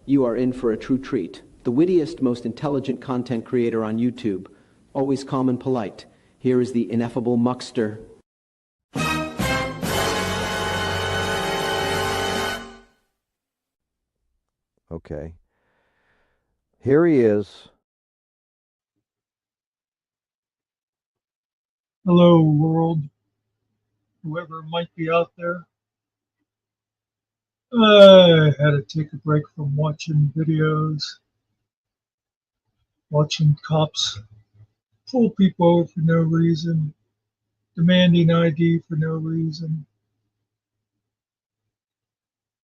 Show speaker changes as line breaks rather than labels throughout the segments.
You are in for a true treat. The wittiest, most intelligent content creator on YouTube. Always calm and polite. Here is the ineffable Muckster.
Okay. Here he is.
Hello, world. Whoever might be out there. I had to take a break from watching videos, watching cops pull people over for no reason, demanding ID for no reason,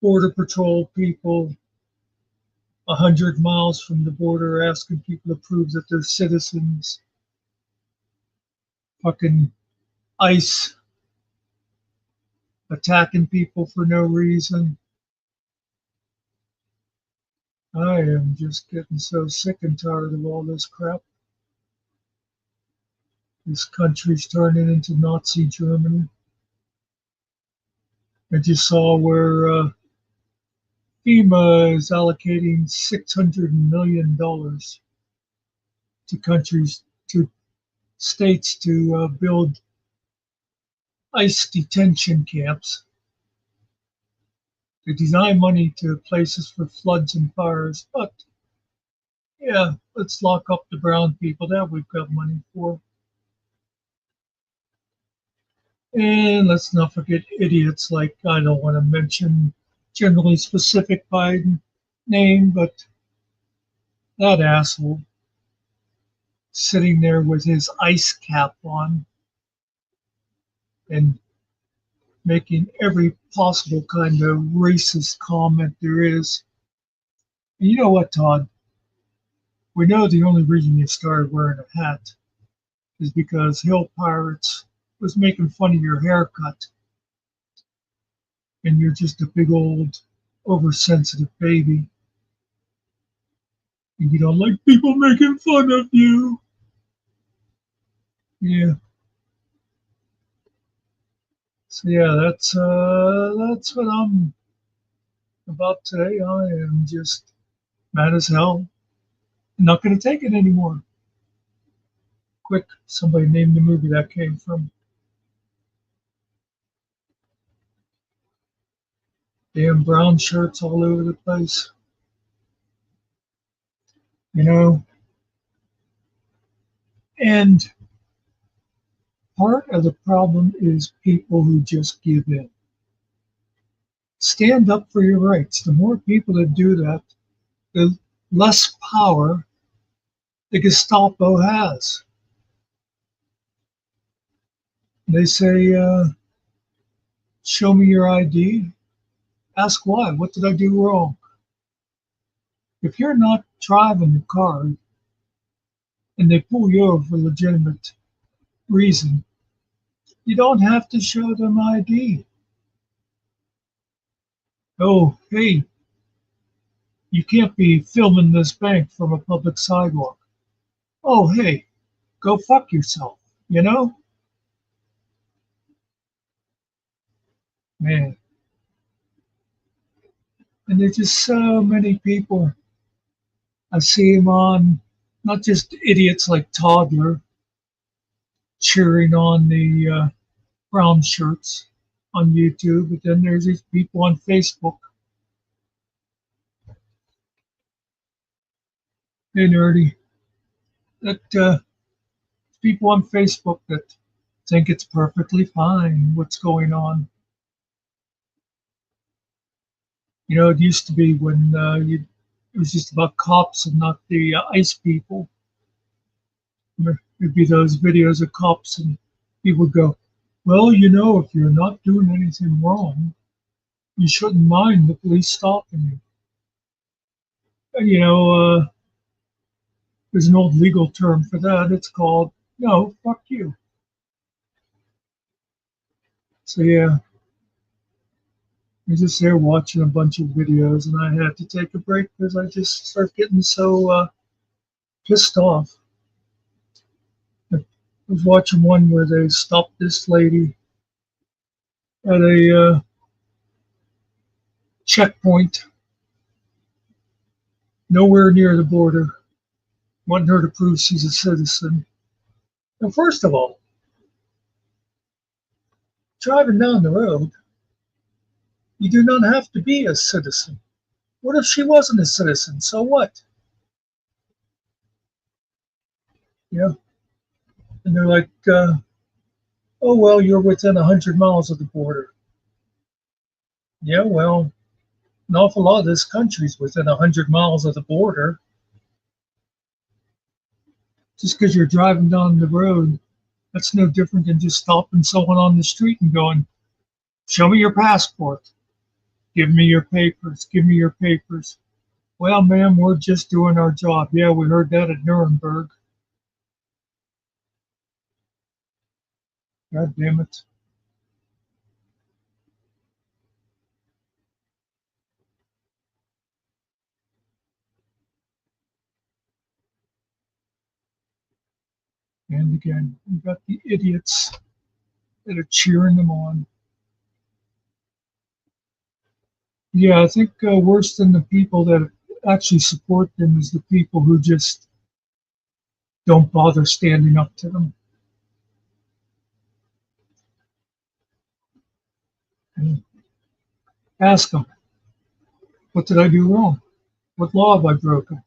border patrol people 100 miles from the border asking people to prove that they're citizens, fucking ICE attacking people for no reason. I am just getting so sick and tired of all this crap. This country's turning into Nazi Germany. I just saw where FEMA is allocating $600 million to countries, to states to build ICE detention camps. They deny money to places for floods and fires, but yeah, let's lock up the brown people that we've got money for. And let's not forget idiots like, I don't want to mention generally specific by name, but that asshole sitting there with his ice cap on and making every possible kind of racist comment there is. And you know what, Todd? We know the only reason you started wearing a hat is because Hill Pirates was making fun of your haircut. And you're just a big old oversensitive baby. And you don't like people making fun of you. Yeah. So yeah, that's what I'm about today. I am just mad as hell. I'm not gonna take it anymore. Quick, somebody name the movie that came from. Damn brown shirts all over the place. You know? And part of the problem is people who just give in. Stand up for your rights. The more people that do that, the less power the Gestapo has. They say, show me your ID. Ask why. What did I do wrong? If you're not driving the car and they pull you over for legitimate reason, you don't have to show them ID. Oh, hey, you can't be filming this bank from a public sidewalk. Oh, hey, go fuck yourself, you know? Man. And there's just so many people. I see them on, not just idiots like Toddler cheering on the brown shirts on YouTube, but then there's these people on Facebook. Hey, nerdy. That people on Facebook that think it's perfectly fine what's going on. You know, it used to be when it was just about cops and not the ICE people. There'd be those videos of cops and people would go, well, you know, if you're not doing anything wrong, you shouldn't mind the police stopping you. And, you know, there's an old legal term for that. It's called, no, fuck you. So, yeah, I was just there watching a bunch of videos and I had to take a break because I just start getting so pissed off. I was watching one where they stopped this lady at a checkpoint nowhere near the border, wanting her to prove she's a citizen. Now, first of all, driving down the road, you do not have to be a citizen. What if she wasn't a citizen? So what? Yeah. And they're like, oh, well, you're within 100 miles of the border. Yeah, well, an awful lot of this country's within 100 miles of the border. Just because you're driving down the road, that's no different than just stopping someone on the street and going, show me your passport. Give me your papers. Give me your papers. Well, ma'am, we're just doing our job. Yeah, we heard that at Nuremberg. God damn it. And again, you got the idiots that are cheering them on. Yeah, I think worse than the people that actually support them is the people who just don't bother standing up to them. And ask them, what did I do wrong? What law have I broken?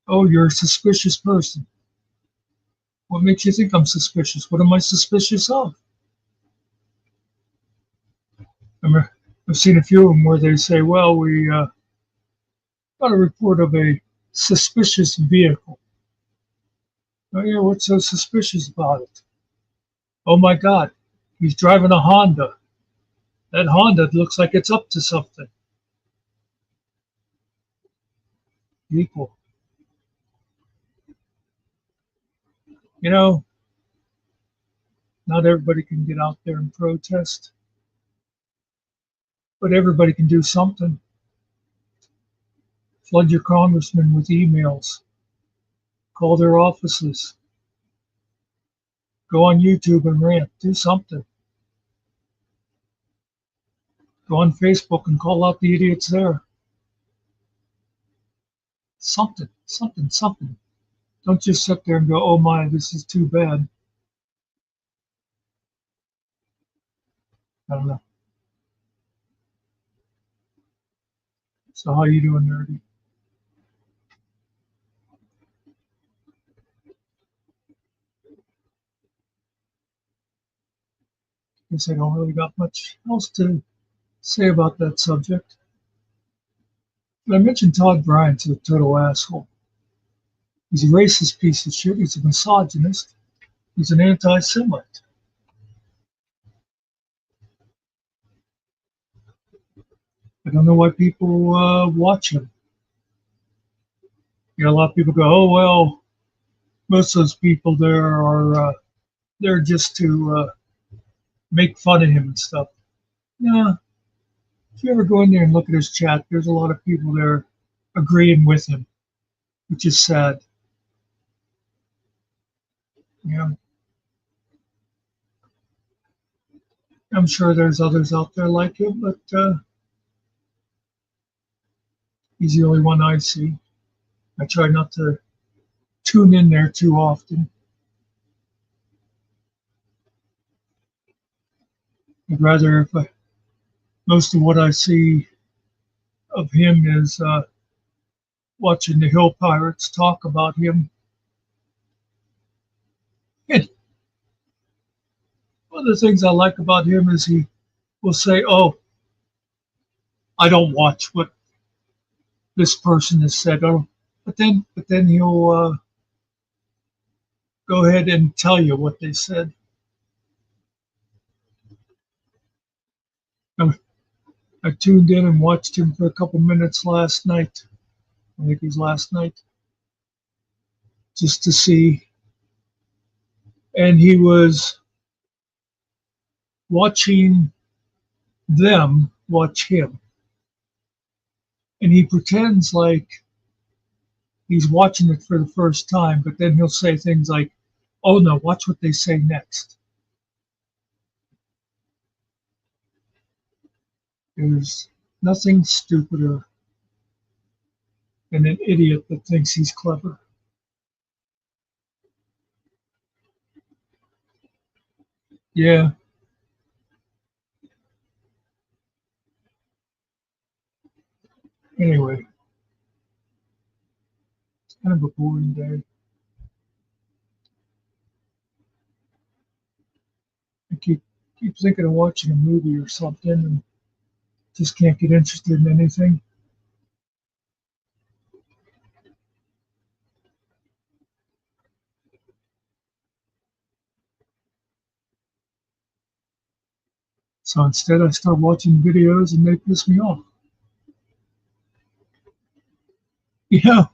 Oh, you're a suspicious person. What makes you think I'm suspicious? What am I suspicious of? I've seen a few of them where they say, well, we got a report of a suspicious vehicle. Oh, yeah, what's so suspicious about it? Oh my God, he's driving a Honda. That Honda looks like it's up to something. Equal. You know, not everybody can get out there and protest, but everybody can do something. Flood your congressman with emails. Call their offices. Go on YouTube and rant. Do something. Go on Facebook and call out the idiots there. Something, something, something. Don't just sit there and go, oh my, this is too bad. I don't know. So how you doing, nerdy? Guess I don't really got much else to say about that subject. But I mentioned Todd Bryant's a total asshole. He's a racist piece of shit. He's a misogynist. He's an anti-Semite. I don't know why people watch him. You know, a lot of people go, "Oh well, most of those people there are there just to make fun of him and stuff." Yeah, if you ever go in there and look at his chat, there's a lot of people there agreeing with him, which is sad. You know, I'm sure there's others out there like him, but he's the only one I see. I try not to tune in there too often. I'd rather, if most of what I see of him is watching the Hill Pirates talk about him. And one of the things I like about him is he will say, "Oh, I don't watch what this person has said," oh, but then he'll go ahead and tell you what they said. I, I tuned in and watched him for a couple minutes last night. I think it was last night, just to see. And he was watching them watch him. And he pretends like he's watching it for the first time, but then he'll say things like, oh no, watch what they say next. There's nothing stupider and an idiot that thinks he's clever. Yeah. Anyway, it's kind of a boring day. I keep thinking of watching a movie or something and just can't get interested in anything. So instead, I start watching videos and they piss me off. Yeah.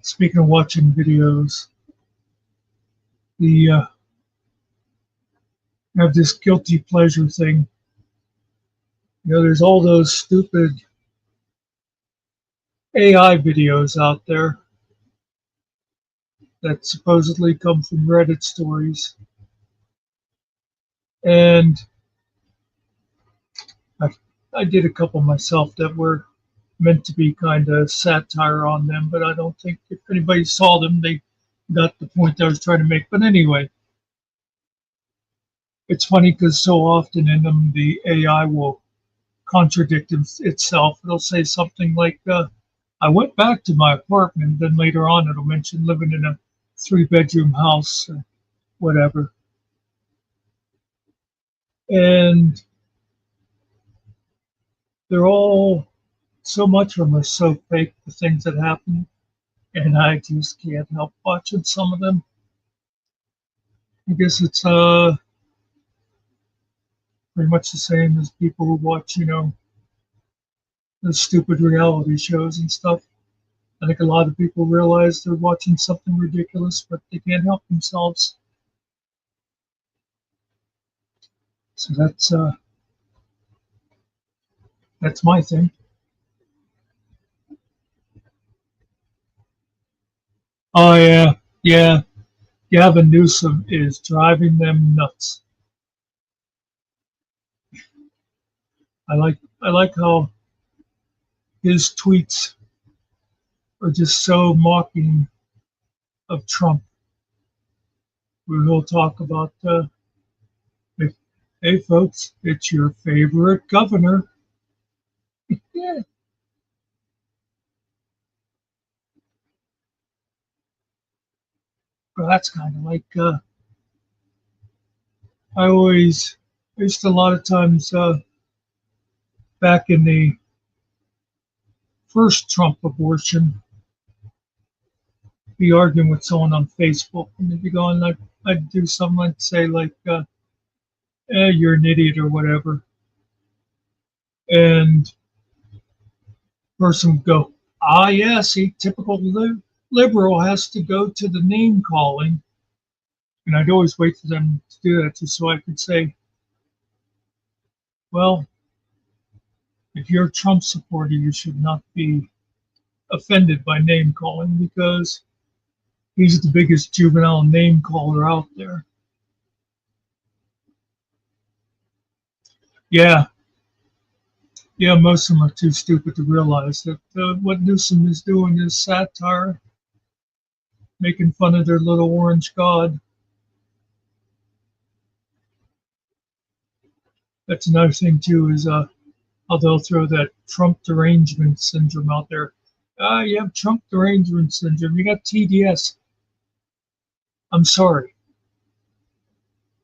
Speaking of watching videos, the I have this guilty pleasure thing. There's all those stupid AI videos out there that supposedly come from Reddit stories, and I, I did a couple myself that were meant to be kind of satire on them, but I don't think if anybody saw them, they got the point I was trying to make. But anyway, it's funny because so often in them, the AI will contradict itself. It'll say something like, I went back to my apartment, then later on it'll mention living in a 3-bedroom house or whatever. And they're all, so much of them are so fake, the things that happen, and I just can't help watching some of them. I guess it's pretty much the same as people who watch, the stupid reality shows and stuff. I think a lot of people realize they're watching something ridiculous, but they can't help themselves. So that's my thing. Oh yeah, yeah. Gavin Newsom is driving them nuts. I like how his tweets are just so mocking of Trump, where he'll talk about, hey folks, it's your favorite governor. Yeah, well, that's kind of like I used to a lot of times back in the first Trump abortion, be arguing with someone on Facebook, and they'd be going like, I'd do something like say like, you're an idiot or whatever, and person would go, ah, yes, he typical liberal has to go to the name calling, and I'd always wait for them to do that just so I could say, well, if you're a Trump supporter, you should not be offended by name calling because he's the biggest juvenile name caller out there. Yeah, yeah, most of them are too stupid to realize that what Newsom is doing is satire, making fun of their little orange god. That's another thing too is how they'll throw that Trump derangement syndrome out there. You have Trump derangement syndrome. You got TDS. I'm sorry,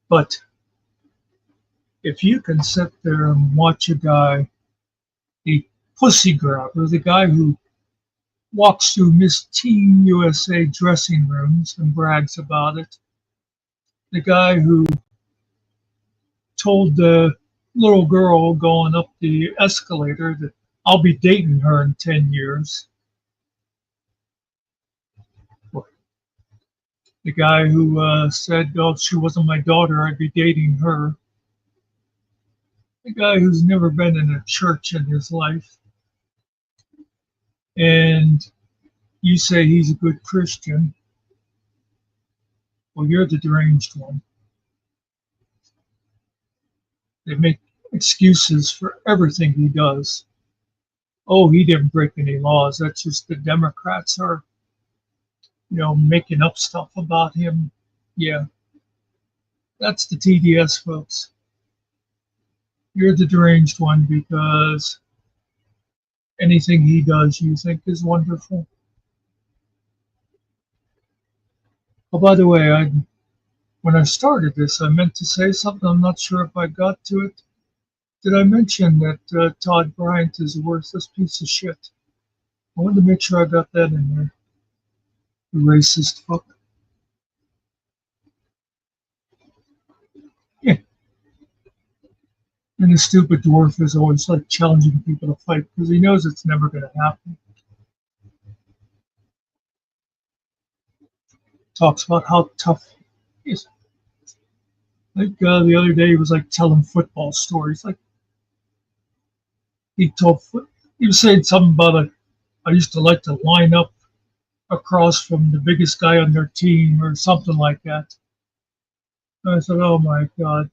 but if you can sit there and watch a guy, the pussy grabber, the guy who walks through Miss Teen USA dressing rooms and brags about it, the guy who told the little girl going up the escalator that I'll be dating her in 10 years, the guy who said, oh, if she wasn't my daughter, I'd be dating her, the guy who's never been in a church in his life, and you say he's a good Christian, well, you're the deranged one. They make excuses for everything he does. Oh, he didn't break any laws. That's just the Democrats are, making up stuff about him. Yeah, that's the TDS, folks. You're the deranged one because anything he does you think is wonderful. Oh, by the way, when I started this, I meant to say something. I'm not sure if I got to it. Did I mention that Todd Bryant is a worthless piece of shit? I wanted to make sure I got that in there. The racist fuck. Yeah. And the stupid dwarf is always like challenging people to fight because he knows it's never going to happen. Talks about how tough he is. Like the other day, he was like telling football stories. Like he told, he was saying something about I used to like to line up across from the biggest guy on their team or something like that. And I said, oh my God,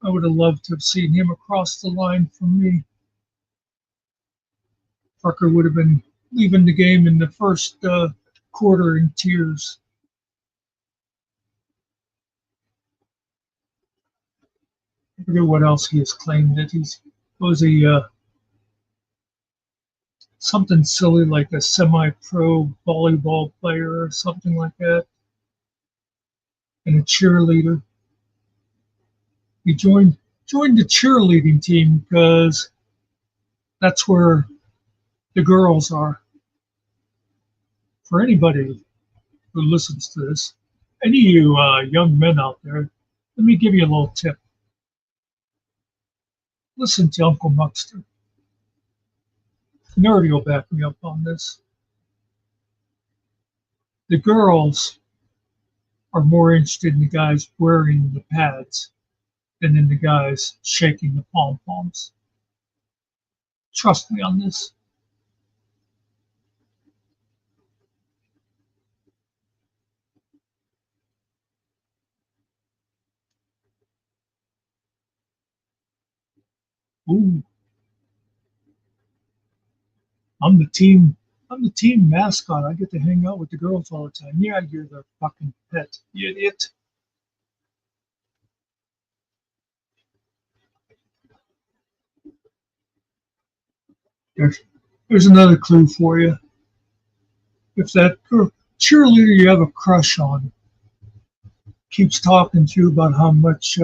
I would have loved to have seen him across the line from me. Fucker would have been leaving the game in the first quarter in tears. I forget what else he has claimed that he was something silly like a semi-pro volleyball player or something like that, and a cheerleader. He joined the cheerleading team because that's where the girls are. For anybody who listens to this, any of you young men out there, let me give you a little tip. Listen to Uncle Muckster. Nerdy will back me up on this. The girls are more interested in the guys wearing the pads than in the guys shaking the pom-poms. Trust me on this. Ooh, I'm the team. I'm the team mascot. I get to hang out with the girls all the time. Yeah, you're their fucking pet, you idiot. There's, there's another clue for you. If that cheerleader you have a crush on keeps talking to you about how much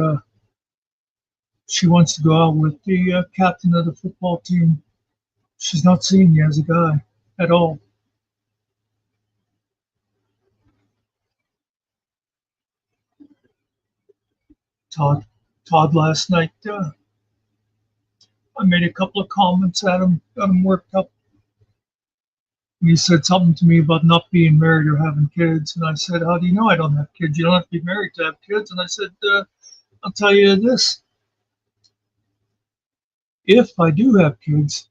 she wants to go out with the captain of the football team, she's not seeing you as a guy at all. Todd, Todd last night, I made a couple of comments at him, got him worked up. And he said something to me about not being married or having kids. And I said, how do you know I don't have kids? You don't have to be married to have kids. And I said, I'll tell you this. If I do have kids,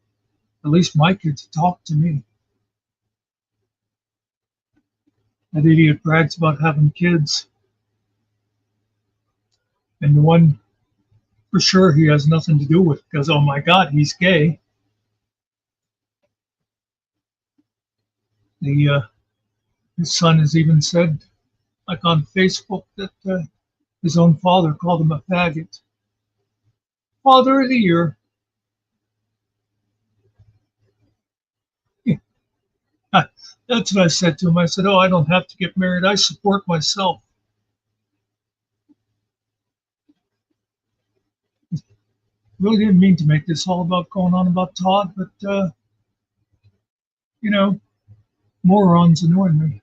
at least my kids talk to me. That idiot brags about having kids. And the one for sure he has nothing to do with because, oh my God, he's gay. The His son has even said, like on Facebook, that his own father called him a faggot. Father of the year. That's what I said to him. I said, oh, I don't have to get married. I support myself. Really didn't mean to make this all about going on about Todd, but, you know, morons annoy me.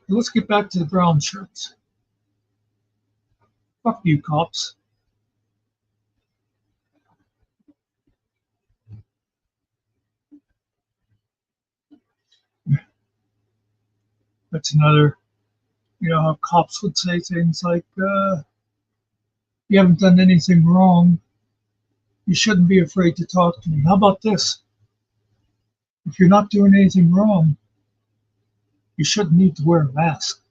Let's get back to the brown shirts. Fuck you, cops. That's another, how cops would say things like, you haven't done anything wrong. You shouldn't be afraid to talk to me. How about this? If you're not doing anything wrong, you shouldn't need to wear a mask.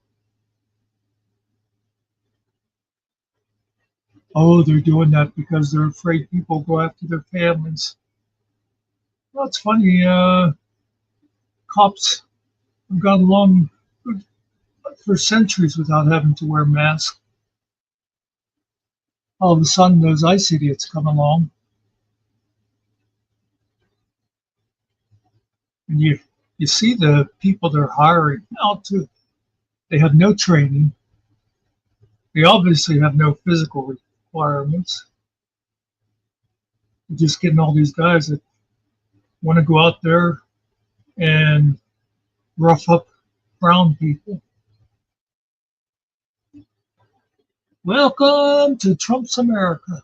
Oh, they're doing that because they're afraid people go after their families. Well, it's funny. Cops have gone along for centuries without having to wear masks. All of a sudden, those ICE idiots come along, and you see the people they're hiring out to. They have no training. They obviously have no physical requirements. They're just getting all these guys that want to go out there and rough up brown people. Welcome to Trump's America.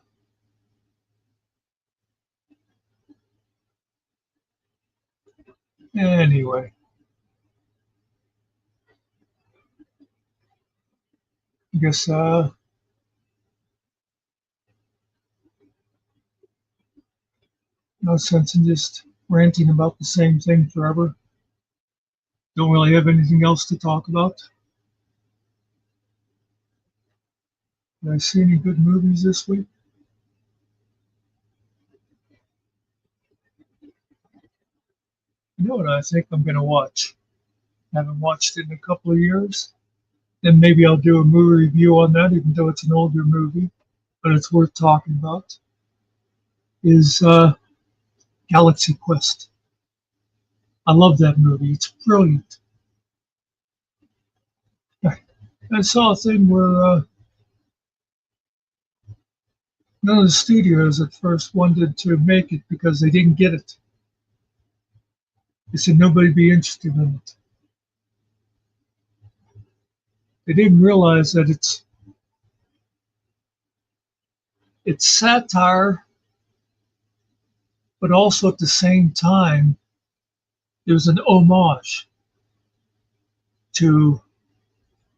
Anyway, I guess no sense in just ranting about the same thing forever. Don't really have anything else to talk about. Did I see any good movies this week? You know what I think I'm going to watch? Haven't watched it in a couple of years. Then maybe I'll do a movie review on that, even though it's an older movie, but it's worth talking about. Is Galaxy Quest. I love that movie. It's brilliant. I saw a thing where none of the studios at first wanted to make it because they didn't get it. They said nobody'd be interested in it. They didn't realize that it's satire, but also at the same time, there's an homage to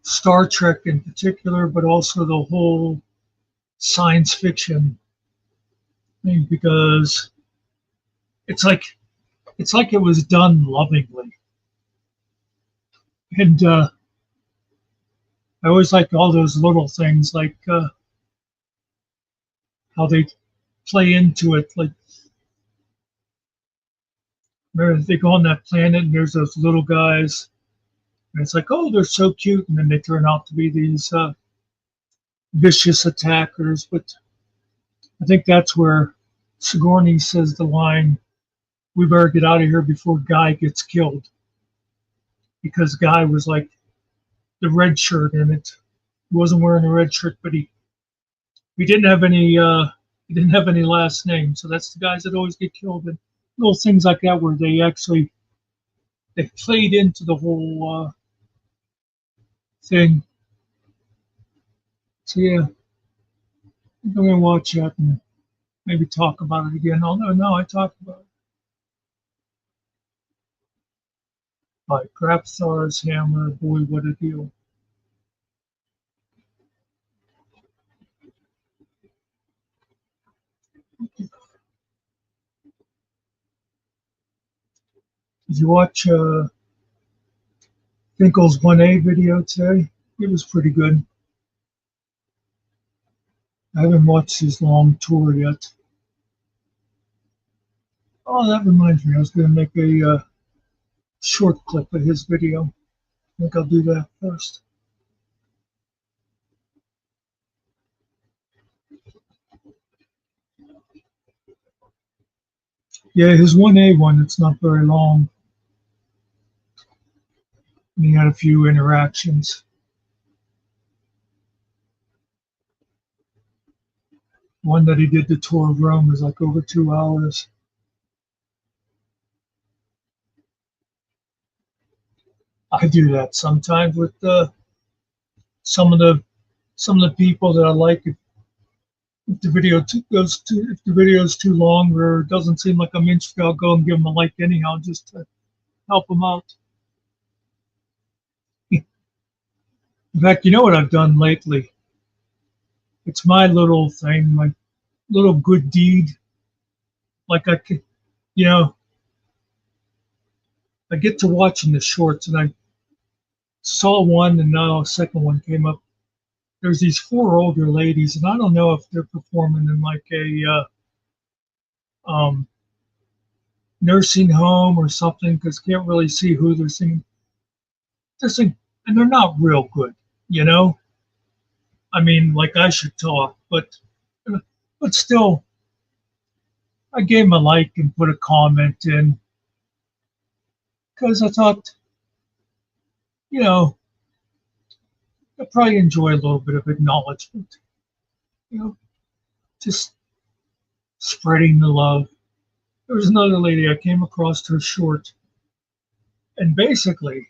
Star Trek in particular, but also the whole science fiction thing because it's like it was done lovingly. And I always like all those little things, like how they play into it. Like, remember, they go on that planet and there's those little guys, and it's like, oh, they're so cute, and then they turn out to be these vicious attackers. But I think that's where Sigourney says the line, "We better get out of here before Guy gets killed," because Guy was like the red shirt in it. He wasn't wearing a red shirt, but he didn't have any last name. So that's the guys that always get killed. And little things like that where they played into the whole thing. So yeah, I'm gonna watch that and maybe talk about it again. Although no, I talked about it. By Grapthar's Hammer, boy, what a deal. Did you watch Finkel's 1A video today? It was pretty good. I haven't watched his long tour yet. Oh, that reminds me, I was going to make a short clip of his video. I think I'll do that first. Yeah, his 1A one, it's not very long. And he had a few interactions. One that he did the tour of Rome was like over 2 hours. I do that sometimes with some of the people that I like. If the video if the video is too long or doesn't seem like I'm interested, I'll go and give them a like anyhow, just to help them out. In fact, you know what I've done lately? It's my little thing, my little good deed. Like I could, you know, I get to watching the shorts, and I saw one, and now a second one came up. there's these four older ladies, and I don't know if they're performing in like a um, nursing home or something because can't really see who they're singing. They're singing, and they're not real good, you know. I mean, like I should talk, but still, I gave them a like and put a comment in because I thought, you know, I'll probably enjoy a little bit of acknowledgement, you know, just spreading the love. There was another lady I came across her short, and basically,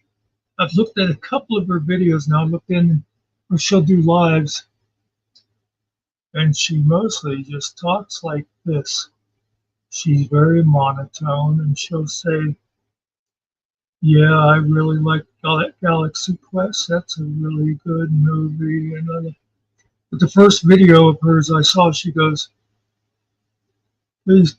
I've looked at a couple of her videos now. I looked in where she'll do lives, and she mostly just talks like this. She's very monotone, and she'll say, "Yeah, I really like Galaxy Quest. That's a really good movie." And but the first video of hers I saw, she goes, "Please,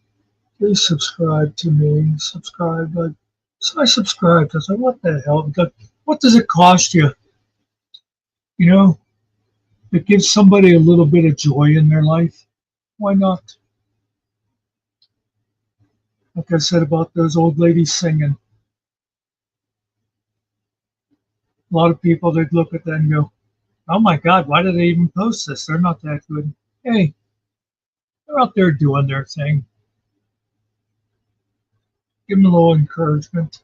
please subscribe to me. Subscribe." So I subscribed. I thought, "What the hell? Because what does it cost you? You know, it gives somebody a little bit of joy in their life. Why not?" Like I said about those old ladies singing, a lot of people they'd look at that and go, "Oh my God, why did they even post this? They're not that good." Hey, they're out there doing their thing. Give them a little encouragement.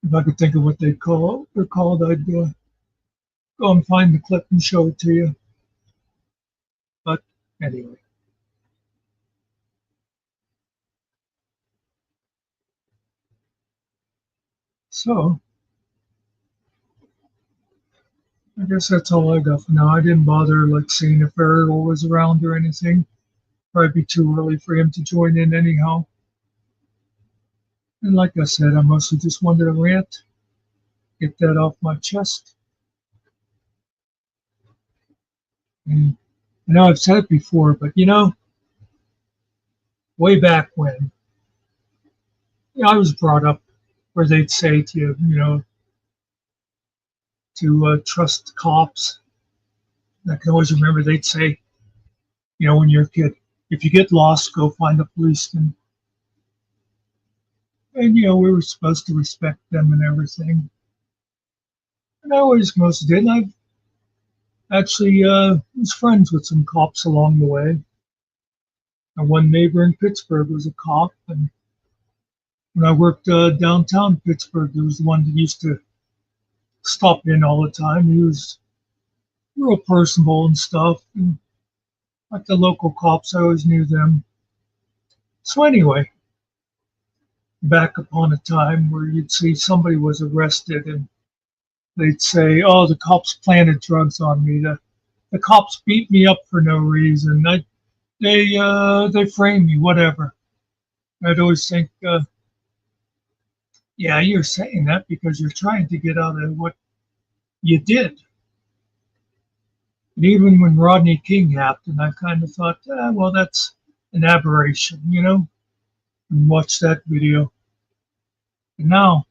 If I could think of what they're called, I'd go and find the clip and show it to you. But anyway, so I guess that's all I got for now. I didn't bother like seeing if Ariel was around or anything. Probably be too early for him to join in anyhow. And like I said, I mostly just wanted to rant, get that off my chest. And I know I've said it before, but you know, way back when, you know, I was brought up where they'd say to you, you know, to trust cops. And I can always remember they'd say, you know, when you're a kid, if you get lost, go find a policeman. And you know, we were supposed to respect them and everything. And I always most did. And I actually was friends with some cops along the way. And one neighbor in Pittsburgh was a cop, and when I worked downtown Pittsburgh, there was the one that used to stop in all the time. He was real personable and stuff, and like the local cops, I always knew them. So anyway, back upon a time where you'd see somebody was arrested, and they'd say, "Oh, the cops planted drugs on me. The cops beat me up for no reason. They framed me, whatever." I'd always think, yeah, you're saying that because you're trying to get out of what you did. And even when Rodney King happened, I kind of thought, well, that's an aberration, you know, and watched that video. And now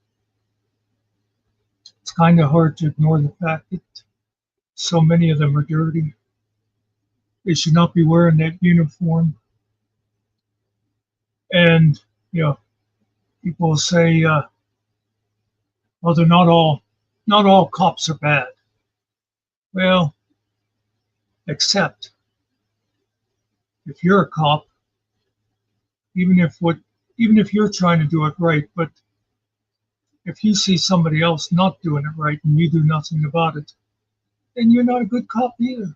it's kind of hard to ignore the fact that so many of them are dirty. They should not be wearing that uniform. And, you know, people say, well, they're not all cops are bad. Well, except if you're a cop, even if what, even if you're trying to do it right, but if you see somebody else not doing it right and you do nothing about it, then you're not a good cop either.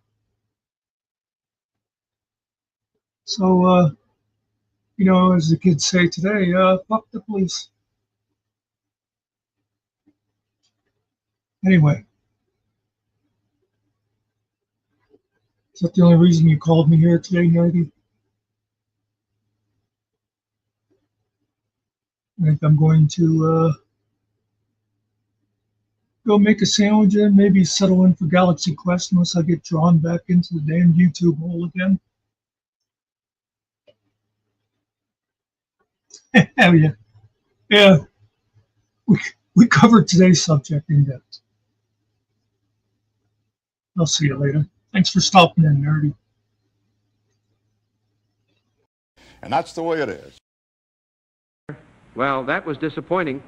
So, you know, as the kids say today, fuck the police. Anyway, is that the only reason you called me here today, Nerdy? I think I'm going to go make a sandwich and maybe settle in for Galaxy Quest unless I get drawn back into the damn YouTube hole again. Hell yeah. Yeah. We covered today's subject in depth. I'll see you later. Thanks for stopping in, Nerdy.
And that's the way it is.
Well, that was disappointing.